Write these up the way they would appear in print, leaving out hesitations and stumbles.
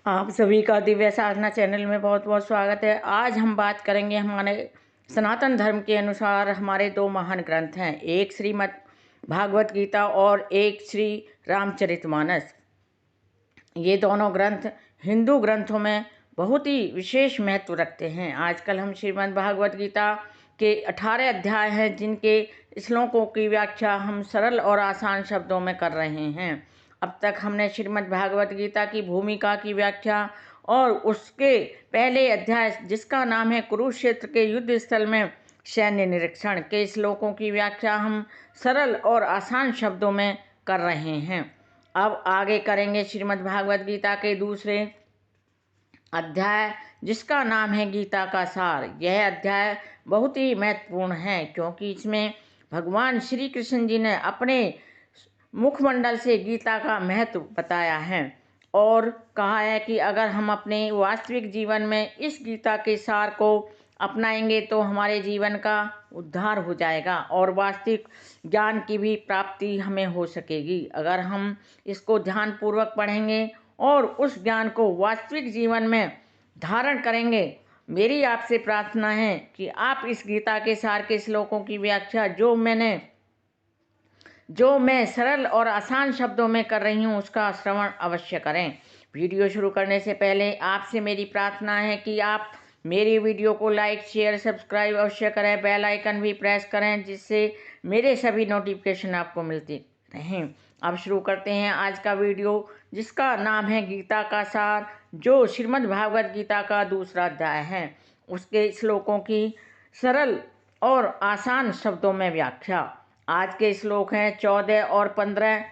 आप सभी का दिव्य साधना चैनल में बहुत बहुत स्वागत है। आज हम बात करेंगे हमारे सनातन धर्म के अनुसार हमारे दो महान ग्रंथ हैं, एक श्रीमद् भागवत गीता और एक श्री रामचरितमानस। ये दोनों ग्रंथ हिंदू ग्रंथों में बहुत ही विशेष महत्व रखते हैं। आजकल हम श्रीमद् भागवत गीता के 18 अध्याय हैं जिनके श्लोकों की व्याख्या हम सरल और आसान शब्दों में कर रहे हैं। अब तक हमने श्रीमद् भागवत गीता की भूमिका की व्याख्या और उसके पहले अध्याय जिसका नाम है कुरुक्षेत्र के युद्ध स्थल में सैन्य निरीक्षण के श्लोकों की व्याख्या हम सरल और आसान शब्दों में कर रहे हैं। अब आगे करेंगे श्रीमद् भागवत गीता के दूसरे अध्याय जिसका नाम है गीता का सार। यह अध्याय बहुत ही महत्वपूर्ण है क्योंकि इसमें भगवान श्री कृष्ण जी ने अपने मुखमंडल से गीता का महत्व बताया है और कहा है कि अगर हम अपने वास्तविक जीवन में इस गीता के सार को अपनाएंगे तो हमारे जीवन का उद्धार हो जाएगा और वास्तविक ज्ञान की भी प्राप्ति हमें हो सकेगी। अगर हम इसको ध्यानपूर्वक पढ़ेंगे और उस ज्ञान को वास्तविक जीवन में धारण करेंगे। मेरी आपसे प्रार्थना है कि आप इस गीता के सार के श्लोकों की व्याख्या जो मैं सरल और आसान शब्दों में कर रही हूँ उसका श्रवण अवश्य करें। वीडियो शुरू करने से पहले आपसे मेरी प्रार्थना है कि आप मेरी वीडियो को लाइक शेयर सब्सक्राइब अवश्य करें, बेल आइकन भी प्रेस करें जिससे मेरे सभी नोटिफिकेशन आपको मिलती रहें। अब शुरू करते हैं आज का वीडियो जिसका नाम है गीता का सार, जो श्रीमद् भागवत गीता का दूसरा अध्याय है। उसके श्लोकों की सरल और आसान शब्दों में व्याख्या। आज के श्लोक हैं 14 और 15।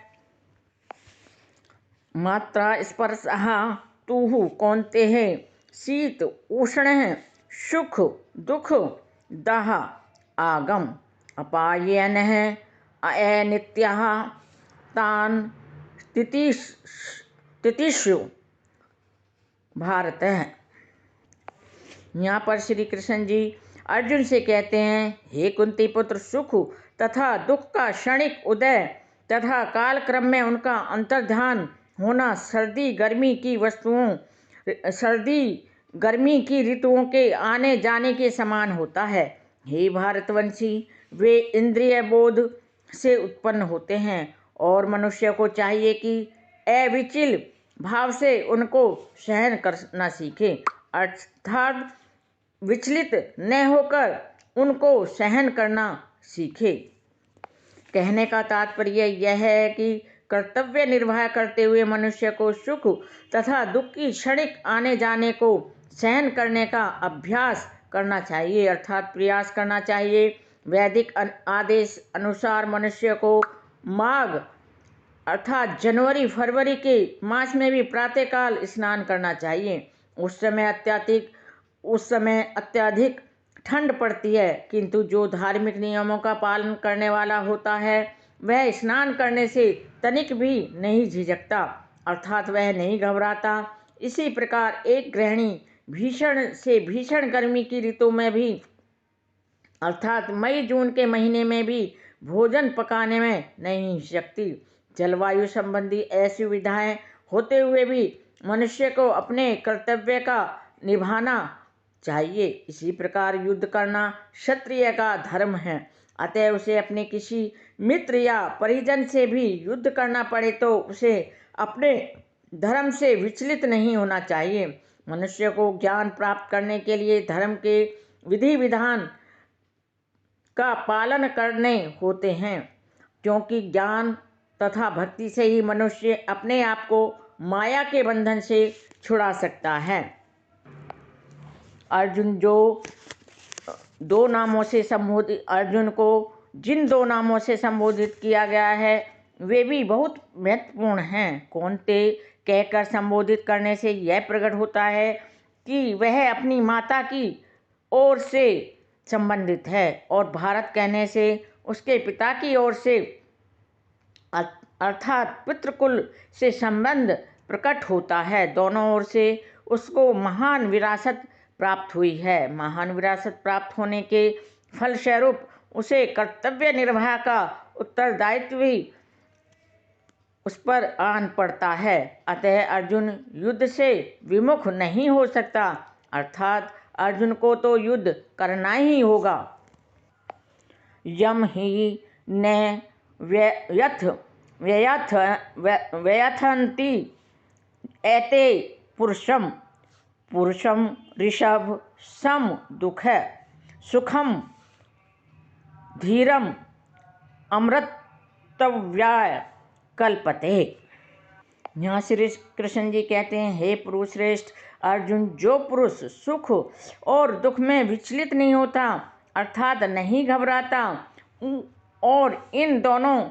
मात्रा स्पर्शः तुः कौन्तेय शीत उष्ण सुख दुख दाह आगम अपायनः अनित्यः तान् तितिषु भारत। यहाँ पर श्री कृष्ण जी अर्जुन से कहते हैं, हे कुंती पुत्र, सुख तथा दुख का क्षणिक उदय तथा कालक्रम में उनका अंतर्धान होना सर्दी गर्मी की ऋतुओं के आने जाने के समान होता है। हे भारतवंशी, वे इंद्रिय बोध से उत्पन्न होते हैं और मनुष्य को चाहिए कि अविचल भाव से उनको सहन करना सीखे, अर्थात विचलित न होकर उनको सहन करना सीखे। कहने का तात्पर्य यह है कि कर्तव्य निर्वाह करते हुए मनुष्य को सुख तथा दुख की क्षणिक आने जाने को सहन करने का अभ्यास करना चाहिए, अर्थात प्रयास करना चाहिए। वैदिक आदेश अनुसार मनुष्य को माघ अर्थात जनवरी फरवरी के मास में भी प्रातःकाल स्नान करना चाहिए। उस समय अत्यधिक ठंड पड़ती है, किंतु जो धार्मिक नियमों का पालन करने वाला होता है वह स्नान करने से तनिक भी नहीं झिझकता, अर्थात वह नहीं घबराता। इसी प्रकार एक गृहिणी भीषण से भीषण गर्मी की ऋतु में भी अर्थात मई जून के महीने में भी भोजन पकाने में नहीं हिचकती। जलवायु संबंधी असुविधाएं होते हुए भी मनुष्य को अपने कर्तव्य का निभाना चाहिए। इसी प्रकार युद्ध करना क्षत्रिय का धर्म है, अतः उसे अपने किसी मित्र या परिजन से भी युद्ध करना पड़े तो उसे अपने धर्म से विचलित नहीं होना चाहिए। मनुष्य को ज्ञान प्राप्त करने के लिए धर्म के विधि विधान का पालन करने होते हैं, क्योंकि ज्ञान तथा भक्ति से ही मनुष्य अपने आप को माया के बंधन से छुड़ा सकता है। अर्जुन को जिन दो नामों से संबोधित किया गया है वे भी बहुत महत्वपूर्ण हैं। कौन्तेय कहकर संबोधित करने से यह प्रकट होता है कि वह अपनी माता की ओर से संबंधित है और भारत कहने से उसके पिता की ओर से अर्थात पितृकुल से संबंध प्रकट होता है। दोनों ओर से उसको महान विरासत प्राप्त हुई है। महान विरासत प्राप्त होने के फलस्वरूप उसे कर्तव्य निर्वाह का उत्तरदायित्व भी उस पर आन पड़ता है। अतः अर्जुन युद्ध से विमुख नहीं हो सकता, अर्थात अर्जुन को तो युद्ध करना ही होगा। यम ही न व्ययथन्ति एते पुरुषम पुरुषम ऋषभ सम दुख सुखम धीरम अमृतव्याय कल्पते। यहाँ श्री कृष्ण जी कहते हैं, हे पुरुष श्रेष्ठ अर्जुन, जो पुरुष सुख और दुख में विचलित नहीं होता, अर्थात नहीं घबराता और इन दोनों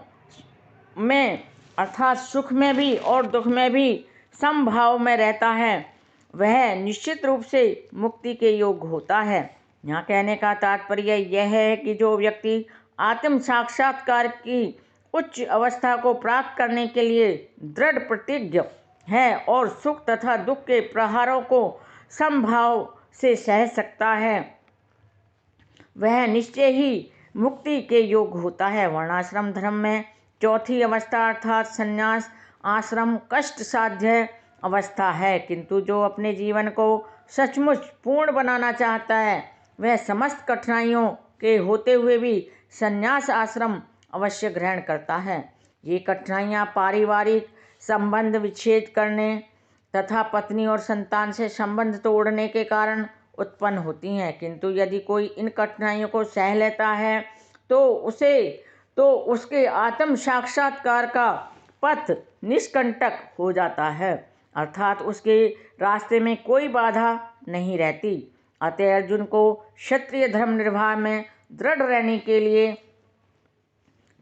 में अर्थात सुख में भी और दुख में भी समभाव में रहता है, वह निश्चित रूप से मुक्ति के योग्य होता है। यहाँ कहने का तात्पर्य यह है कि जो व्यक्ति आत्म साक्षात्कार की उच्च अवस्था को प्राप्त करने के लिए दृढ़ प्रतिज्ञ है और सुख तथा दुख के प्रहारों को समभाव से सह सकता है, वह निश्चय ही मुक्ति के योग्य होता है। वर्णाश्रम धर्म में चौथी अवस्था अर्थात संन्यास आश्रम कष्ट साध्य अवस्था है, किंतु जो अपने जीवन को सचमुच पूर्ण बनाना चाहता है, वह समस्त कठिनाइयों के होते हुए भी संन्यास आश्रम अवश्य ग्रहण करता है। ये कठिनाइयाँ पारिवारिक संबंध विच्छेद करने तथा पत्नी और संतान से संबंध तोड़ने के कारण उत्पन्न होती हैं, किंतु यदि कोई इन कठिनाइयों को सह लेता है तो उसके आत्म साक्षात्कार का पथ निष्कंटक हो जाता है, अर्थात उसके रास्ते में कोई बाधा नहीं रहती। अतः अर्जुन को क्षत्रिय धर्म निर्वाह में दृढ़ रहने के लिए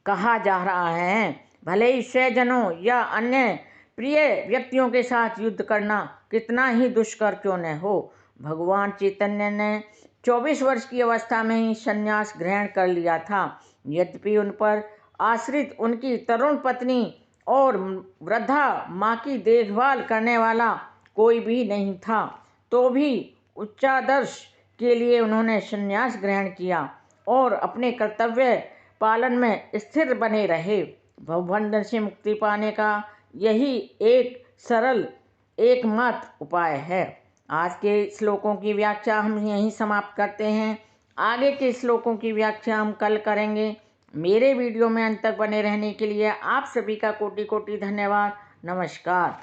कहा जा रहा है। भले ही स्वजनों या अन्य प्रिय व्यक्तियों के साथ युद्ध करना कितना ही दुष्कर क्यों न हो, भगवान चैतन्य ने 24 वर्ष की अवस्था में ही संन्यास ग्रहण कर लिया था। यद्यपि उन पर आश्रित उनकी तरुण पत्नी और वृद्धा माँ की देखभाल करने वाला कोई भी नहीं था, तो भी उच्चादर्श के लिए उन्होंने संन्यास ग्रहण किया और अपने कर्तव्य पालन में स्थिर बने रहे। भवबंधन से मुक्ति पाने का यही एक सरल एकमात्र उपाय है। आज के श्लोकों की व्याख्या हम यहीं समाप्त करते हैं। आगे के श्लोकों की व्याख्या हम कल करेंगे। मेरे वीडियो में अंत तक बने रहने के लिए आप सभी का कोटि कोटि धन्यवाद। नमस्कार।